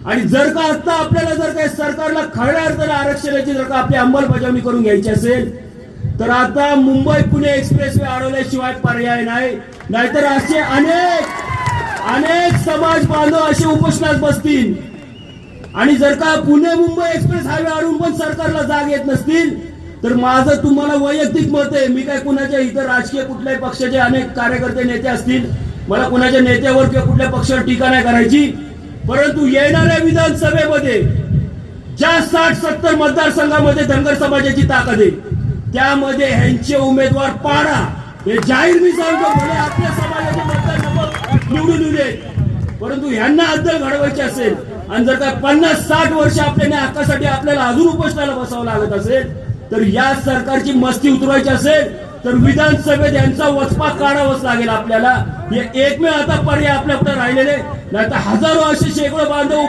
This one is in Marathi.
आणि जर का आता आपल्याला जर काही सरकारला खऱ्या अर्थाने आरक्षणाची जर का आपली अंमलबजावणी करून घ्यायची असेल तर आता मुंबई पुणे एक्सप्रेसवे अडवल्याशिवाय पर्याय नाही. नाहीतर असे अनेक समाज बांधव असे उपोषणात बसतील. आणि जर का पुणे मुंबई एक्सप्रेस हायवे अडवून पण सरकारला जाग येत नसतील तर माझं तुम्हाला वैयक्तिक मत आहे, मी काय कुणाच्या इतर राजकीय कुठल्याही पक्षाचे अनेक कार्यकर्ते नेते असतील, मला कुणाच्या नेत्यावर किंवा कुठल्या पक्षावर टीका नाही करायची, परंतु येणाऱ्या विधानसभेमध्ये ज्या 60-70 मतदारसंघामध्ये धनगर समाजाची ताकद आहे त्यामध्ये ह्यांचे उमेदवार पाडा. हे जाहीर मी सांगतो, भले आपल्या समाजाचे मतदार निवडून येऊ दे, परंतु ह्यांना अद्दल घडवायची असेल आणि जर का 50-60 वर्ष आपल्या हक्कासाठी आपल्याला अजून उपोषणाला बसावं लागत असेल तर या सरकारची मस्ती उतरवायची असेल तर विधानसभेत यांचा वचपा काढावाच लागेल आपल्याला. हे एकमेव आता पर्याय आपल्याकडे राहिलेले, नाही तर हजारो असे शेकडो बांधव